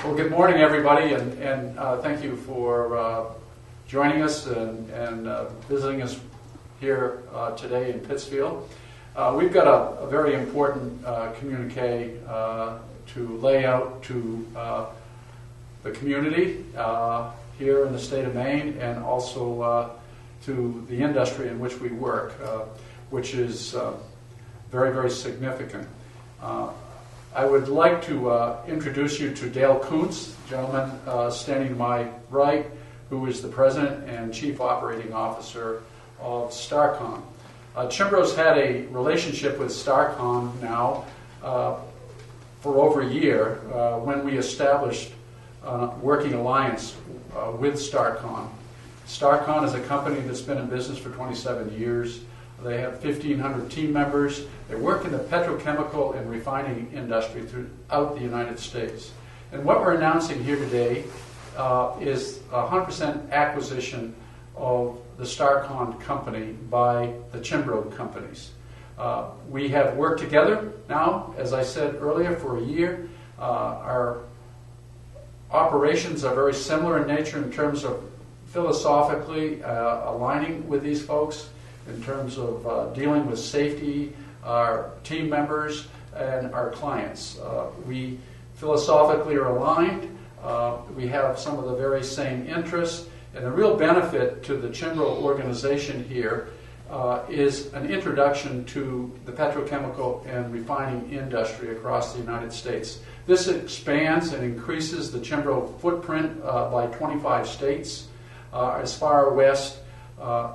Well, good morning, everybody, and thank you for joining us and visiting us here today in Pittsfield. We've got a very important communique to lay out to the community here in the state of Maine, and also to the industry in which we work, which is very, very significant. I would like to introduce you to Dale Kuntz, gentleman standing to my right, who is the President and Chief Operating Officer of STARCON. Cianbro's had a relationship with STARCON now for over a year when we established a working alliance with STARCON. STARCON is a company that's been in business for 27 years. They have 1,500 team members. They work in the petrochemical and refining industry throughout the United States. And what we're announcing here today is a 100% acquisition of the STARCON company by the Cianbro Companies. We have worked together now, as I said earlier, for a year. Our operations are very similar in nature in terms of philosophically aligning with these folks, in terms of dealing with safety, our team members, and our clients. We philosophically are aligned. We have some of the very same interests, and the real benefit to the Cianbro organization here is an introduction to the petrochemical and refining industry across the United States. This expands and increases the Cianbro footprint by 25 states, as far west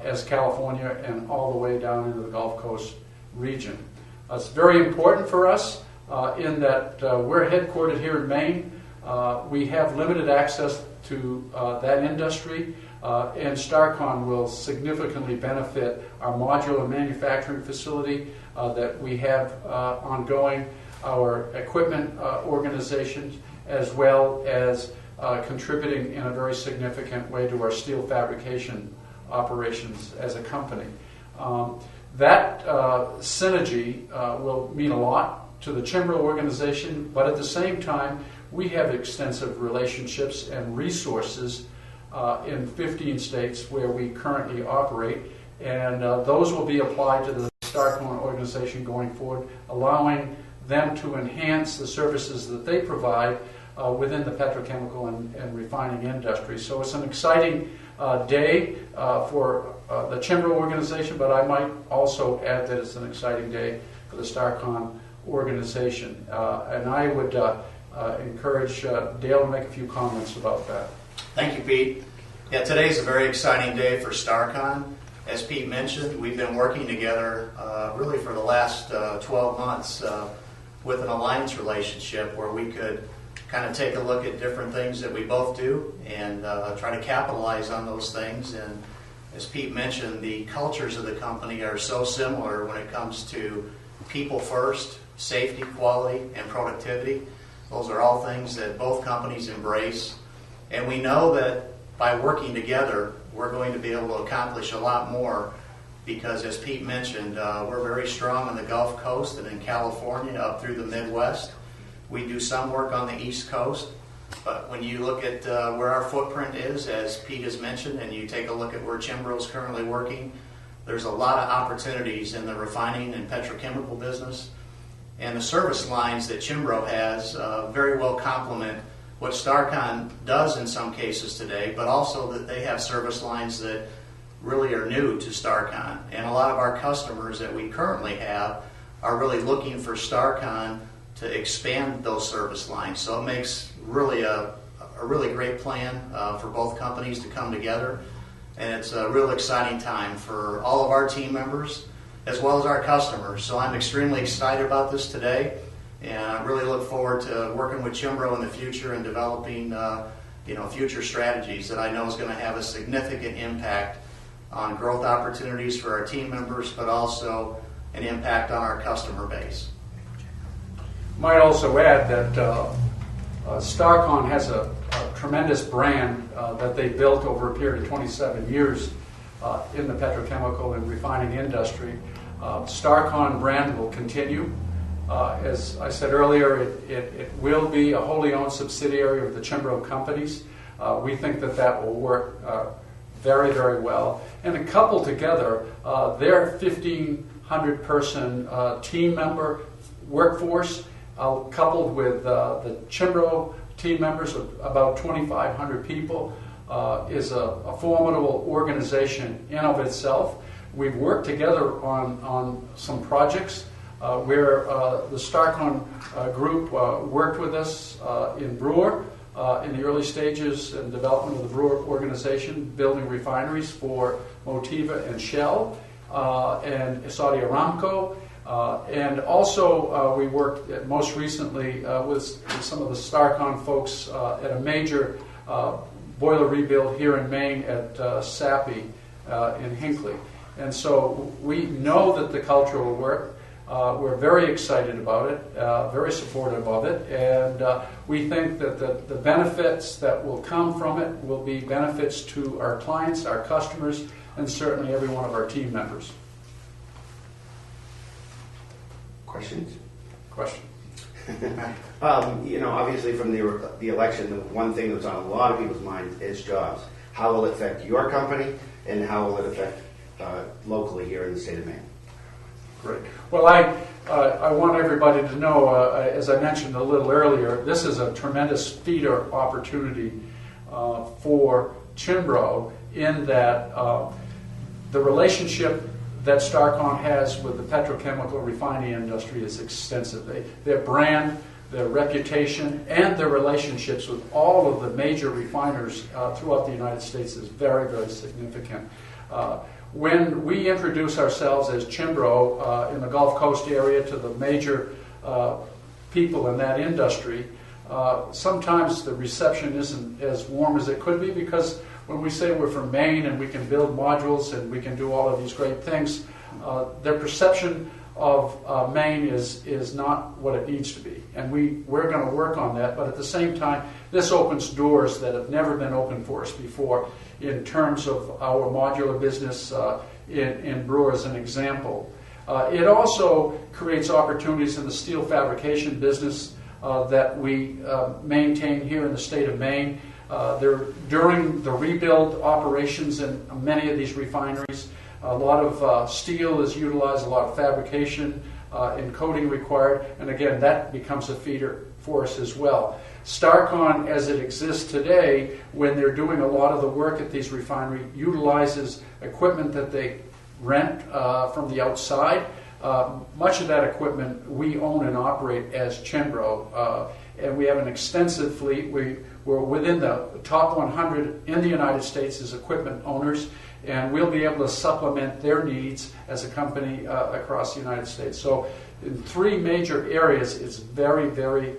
as California and all the way down into the Gulf Coast region. It's very important for us in that we're headquartered here in Maine. We have limited access to that industry, and STARCON will significantly benefit our modular manufacturing facility that we have ongoing, our equipment organizations, as well as contributing in a very significant way to our steel fabrication operations as a company. That synergy will mean a lot to the Cianbro organization, but at the same time, we have extensive relationships and resources in 15 states where we currently operate, and those will be applied to the STARCON organization going forward, allowing them to enhance the services that they provide within the petrochemical and refining industry. So it's an exciting day for the Cianbro organization, but I might also add that it's an exciting day for the STARCON organization. And I would encourage Dale to make a few comments about that. Thank you, Pete. Yeah, today's a very exciting day for STARCON. As Pete mentioned, we've been working together really for the last 12 months with an alliance relationship where we could kind of take a look at different things that we both do and try to capitalize on those things. And as Pete mentioned, the cultures of the company are so similar when it comes to people first, safety, quality, and productivity. Those are all things that both companies embrace. And we know that by working together, we're going to be able to accomplish a lot more because, as Pete mentioned, we're very strong on the Gulf Coast and in California up through the Midwest. We do some work on the East Coast, but when you look at where our footprint is, as Pete has mentioned, and you take a look at where Cianbro is currently working, there's a lot of opportunities in the refining and petrochemical business. And the service lines that Cianbro has very well complement what STARCON does in some cases today, but also that they have service lines that really are new to STARCON. And a lot of our customers that we currently have are really looking for STARCON to expand those service lines. So it makes really a really great plan for both companies to come together. And it's a real exciting time for all of our team members as well as our customers. So I'm extremely excited about this today, and I really look forward to working with Cianbro in the future and developing future strategies that I know is going to have a significant impact on growth opportunities for our team members, but also an impact on our customer base. Might also add that STARCON has a tremendous brand that they built over a period of 27 years in the petrochemical and refining industry. STARCON brand will continue, As I said earlier, it will be a wholly owned subsidiary of the Cianbro Companies. We think that that will work very, very well. And to couple together their 1,500 person team member workforce, coupled with the Cianbro team members of about 2,500 people, is a formidable organization in of itself. We've worked together on some projects where the STARCON group worked with us in Brewer in the early stages and development of the Brewer organization, building refineries for Motiva and Shell and Saudi Aramco. And also we worked most recently with some of the STARCON folks at a major boiler rebuild here in Maine at Sappi in Hinckley. And so we know that the culture will work. We're very excited about it, very supportive of it, and we think that the benefits that will come from it will be benefits to our clients, our customers, and certainly every one of our team members. Questions? Question? Obviously from the election, the one thing that's on a lot of people's minds is jobs. How will it affect your company, and how will it affect locally here in the state of Maine? Great. Well, I want everybody to know, as I mentioned a little earlier, this is a tremendous feeder opportunity for Cianbro in that the relationship that STARCON has with the petrochemical refining industry is extensive. Their brand, their reputation, and their relationships with all of the major refiners throughout the United States is very, very significant. When we introduce ourselves as Cianbro in the Gulf Coast area to the major people in that industry, sometimes the reception isn't as warm as it could be, because when we say we're from Maine and we can build modules and we can do all of these great things, their perception of Maine is not what it needs to be. And we're going to work on that, but at the same time, this opens doors that have never been opened for us before in terms of our modular business in Brewer as an example. It also creates opportunities in the steel fabrication business that we maintain here in the state of Maine. During the rebuild operations in many of these refineries, a lot of steel is utilized, a lot of fabrication and coating required, and again, that becomes a feeder for us as well. STARCON, as it exists today, when they're doing a lot of the work at these refineries, utilizes equipment that they rent from the outside. Much of that equipment we own and operate as Cianbro, and we have an extensive fleet. We're within the top 100 in the United States as equipment owners, and we'll be able to supplement their needs as a company across the United States. So in three major areas, it's very, very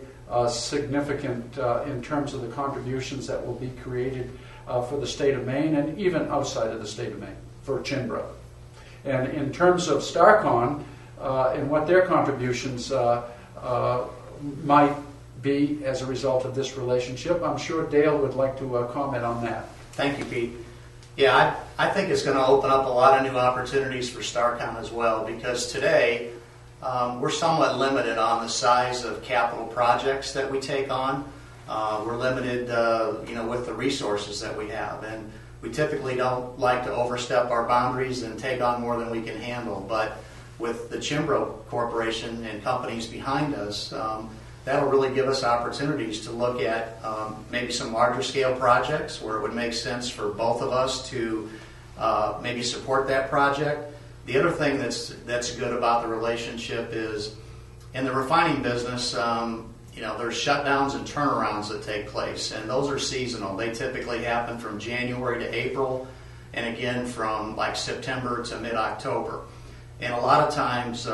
significant in terms of the contributions that will be created for the state of Maine and even outside of the state of Maine for Cianbro. And in terms of STARCON and what their contributions might be as a result of this relationship, I'm sure Dale would like to comment on that. Thank you, Pete. Yeah, I think it's going to open up a lot of new opportunities for STARCON as well, because today we're somewhat limited on the size of capital projects that we take on. We're limited, with the resources that we have, and we typically don't like to overstep our boundaries and take on more than we can handle. But with the Cianbro Corporation and companies behind us, that'll really give us opportunities to look at maybe some larger scale projects where it would make sense for both of us to maybe support that project. The other thing that's good about the relationship is in the refining business, there's shutdowns and turnarounds that take place, and those are seasonal. They typically happen from January to April, and again from like September to mid-October. And a lot of times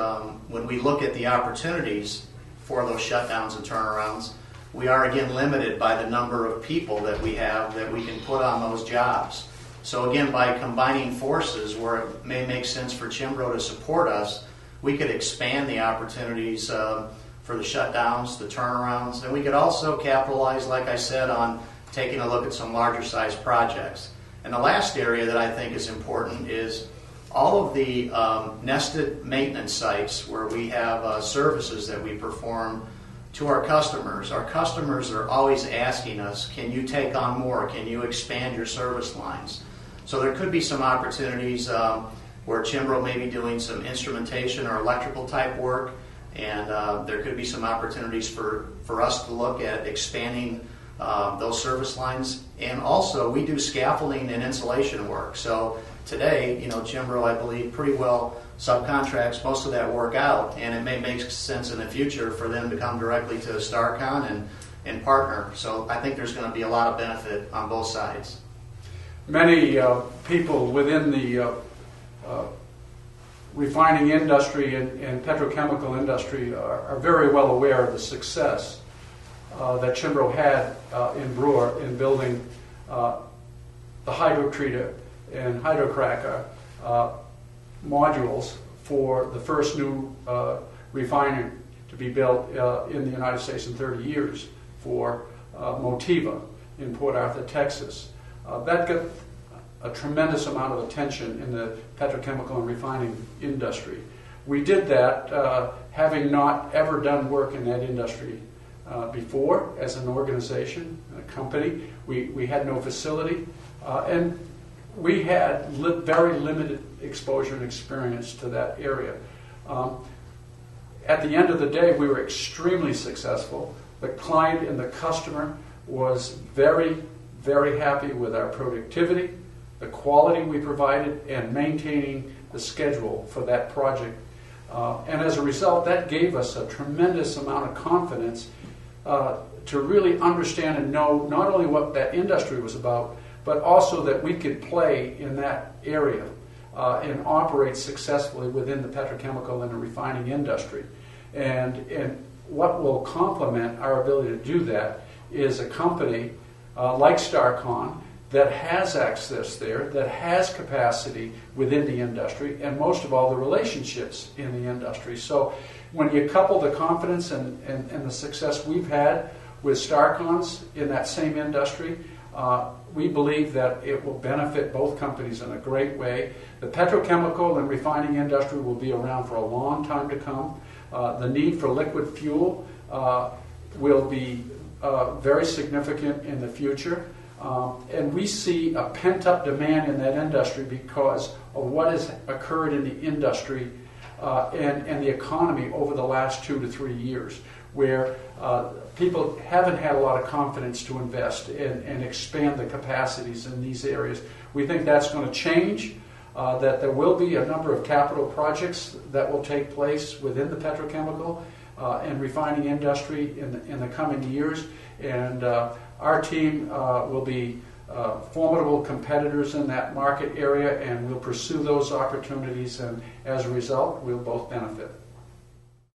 when we look at the opportunities for those shutdowns and turnarounds, we are again limited by the number of people that we have that we can put on those jobs. So again, by combining forces where it may make sense for Cianbro to support us, we could expand the opportunities for the shutdowns, the turnarounds, and we could also capitalize, like I said, on taking a look at some larger size projects. And the last area that I think is important is all of the nested maintenance sites where we have services that we perform to our customers are always asking us, can you take on more? Can you expand your service lines? So there could be some opportunities where Cianbro may be doing some instrumentation or electrical type work, and there could be some opportunities for us to look at expanding those service lines. And also, we do scaffolding and insulation work. So today, Cianbro, I believe, pretty well subcontracts most of that work out, and it may make sense in the future for them to come directly to STARCON and partner. So I think there's going to be a lot of benefit on both sides. Many people within the refining industry and petrochemical industry are very well aware of the success that Cianbro had in Brewer in building the hydrotreater and hydrocracker modules for the first new refinery to be built in the United States in 30 years for Motiva in Port Arthur, Texas. That got a tremendous amount of attention in the petrochemical and refining industry. We did that having not ever done work in that industry before as an organization, a company. We had no facility, and we had very limited exposure and experience to that area. At the end of the day, we were extremely successful. The client and the customer was very, very happy with our productivity, the quality we provided, and maintaining the schedule for that project. And as a result, that gave us a tremendous amount of confidence to really understand and know not only what that industry was about, but also that we could play in that area and operate successfully within the petrochemical and the refining industry. And what will complement our ability to do that is a company like STARCON that has access there, that has capacity within the industry, and most of all, the relationships in the industry. So when you couple the confidence and the success we've had with STARCONs in that same industry, we believe that it will benefit both companies in a great way. The petrochemical and refining industry will be around for a long time to come. The need for liquid fuel will be very significant in the future. And we see a pent-up demand in that industry because of what has occurred in the industry and the economy over the last 2 to 3 years, where people haven't had a lot of confidence to invest and expand the capacities in these areas. We think that's going to change, that there will be a number of capital projects that will take place within the petrochemical and refining industry in the coming years. And our team will be formidable competitors in that market area, and we'll pursue those opportunities, and as a result, we'll both benefit.